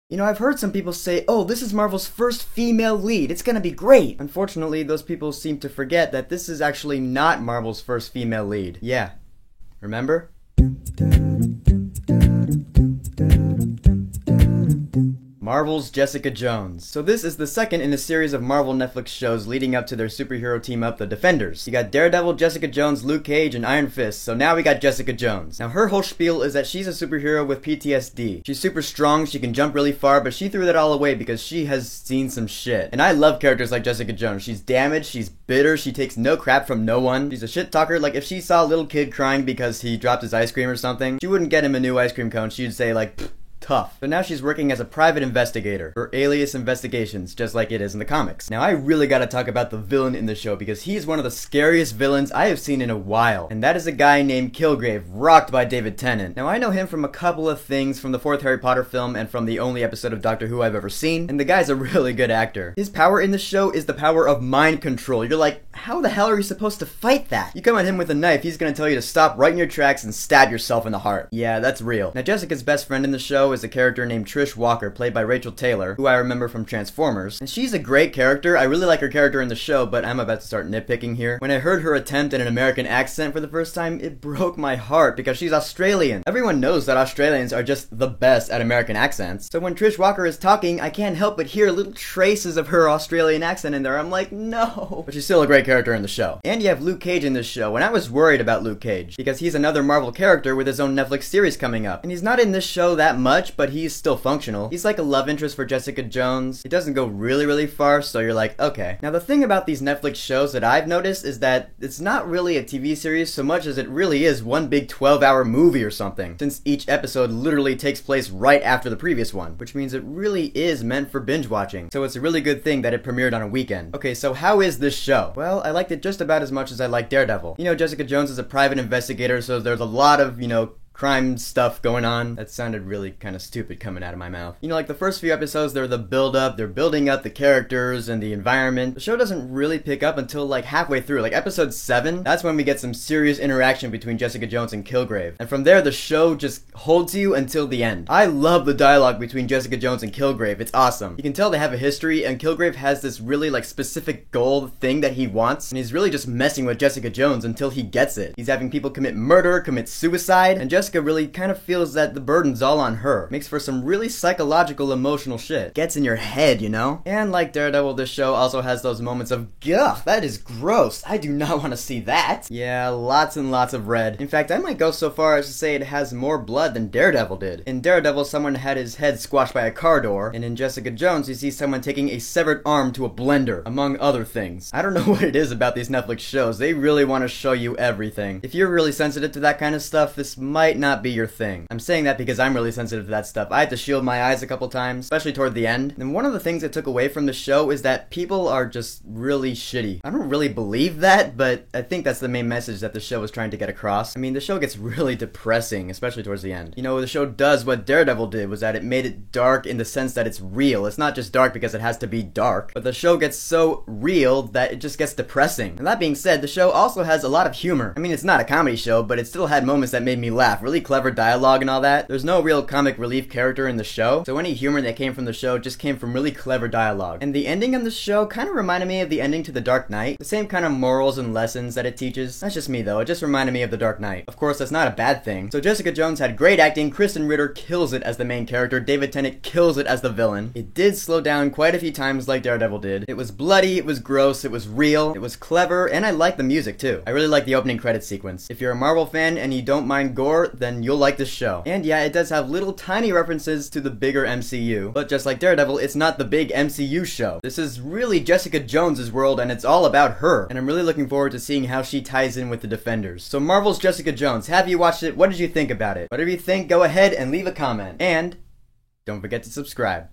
You know, I've heard some people say, oh, this is Marvel's first female lead, it's gonna be great! Unfortunately, those people seem to forget that this is actually not Marvel's first female lead. Yeah. Remember? Marvel's Jessica Jones. So this is the second in a series of Marvel Netflix shows leading up to their superhero team up, the Defenders. You got Daredevil, Jessica Jones, Luke Cage, and Iron Fist, so now we got Jessica Jones. Now her whole spiel is that she's a superhero with PTSD. She's super strong, she can jump really far, but she threw that all away because she has seen some shit. And I love characters like Jessica Jones. She's damaged, she's bitter, she takes no crap from no one. She's a shit talker. Like if she saw a little kid crying because he dropped his ice cream or something, she wouldn't get him a new ice cream cone, she'd say like, pfft, tough. But now she's working as a private investigator for Alias Investigations, just like it is in the comics. Now I really gotta talk about the villain in the show because he's one of the scariest villains I have seen in a while. And that is a guy named Kilgrave, rocked by David Tennant. Now I know him from a couple of things, from the fourth Harry Potter film and from the only episode of Doctor Who I've ever seen. And the guy's a really good actor. His power in the show is the power of mind control. You're like, how the hell are you supposed to fight that? You come at him with a knife, he's gonna tell you to stop right in your tracks and stab yourself in the heart. Yeah, that's real. Now Jessica's best friend in the show is a character named Trish Walker, played by Rachel Taylor, who I remember from Transformers. And she's a great character. I really like her character in the show, but I'm about to start nitpicking here. When I heard her attempt at an American accent for the first time, it broke my heart because she's Australian. Everyone knows that Australians are just the best at American accents. So when Trish Walker is talking, I can't help but hear little traces of her Australian accent in there. I'm like, no. But she's still a great character in the show. And you have Luke Cage in this show, and I was worried about Luke Cage because he's another Marvel character with his own Netflix series coming up. And he's not in this show that much, but he's still functional. He's like a love interest for Jessica Jones. He doesn't go really far, so you're like, okay. Now the thing about these Netflix shows that I've noticed is that it's not really a TV series so much as it really is one big 12-hour movie or something, since each episode literally takes place right after the previous one, which means it really is meant for binge watching. So it's a really good thing that it premiered on a weekend. Okay, so how is this show? Well, I liked it just about as much as I liked Daredevil. You know, Jessica Jones is a private investigator, so there's a lot of, crime stuff going on. That sounded really kind of stupid coming out of my mouth. You know, like the first few episodes, they're the build-up, they're building up the characters and the environment. The show doesn't really pick up until like halfway through, like episode 7. That's when we get some serious interaction between Jessica Jones and Kilgrave. And from there, the show just holds you until the end. I love the dialogue between Jessica Jones and Kilgrave. It's awesome. You can tell they have a history, and Kilgrave has this really like specific goal thing that he wants, and he's really just messing with Jessica Jones until he gets it. He's having people commit murder, commit suicide, and Jessica really kind of feels that the burden's all on her. Makes for some really psychological, emotional shit. Gets in your head, you know? And like Daredevil, this show also has those moments of, ugh, that is gross. I do not want to see that. Yeah, lots and lots of red. In fact, I might go so far as to say it has more blood than Daredevil did. In Daredevil, someone had his head squashed by a car door, and in Jessica Jones, you see someone taking a severed arm to a blender, among other things. I don't know what it is about these Netflix shows. They really want to show you everything. If you're really sensitive to that kind of stuff, this might not be your thing. I'm saying that because I'm really sensitive to that stuff. I had to shield my eyes a couple times, especially toward the end. And one of the things I took away from the show is that people are just really shitty. I don't really believe that, but I think that's the main message that the show is trying to get across. I mean, the show gets really depressing, especially towards the end. You know, the show does what Daredevil did, was that it made it dark in the sense that it's real. It's not just dark because it has to be dark, but the show gets so real that it just gets depressing. And that being said, the show also has a lot of humor. I mean, it's not a comedy show, but it still had moments that made me laugh. Really clever dialogue and all that. There's no real comic relief character in the show, so any humor that came from the show just came from really clever dialogue. And the ending of the show kind of reminded me of the ending to The Dark Knight. The same kind of morals and lessons that it teaches. That's just me though, it just reminded me of The Dark Knight. Of course, that's not a bad thing. So Jessica Jones had great acting, Kristen Ritter kills it as the main character, David Tennant kills it as the villain. It did slow down quite a few times like Daredevil did. It was bloody, it was gross, it was real, it was clever, and I liked the music too. I really like the opening credits sequence. If you're a Marvel fan and you don't mind gore, then you'll like this show. And yeah, it does have little tiny references to the bigger MCU, but just like Daredevil, it's not the big MCU show. This is really Jessica Jones' world, and it's all about her, and I'm really looking forward to seeing how she ties in with the Defenders. So Marvel's Jessica Jones, have you watched it? What did you think about it? Whatever you think, go ahead and leave a comment, and don't forget to subscribe.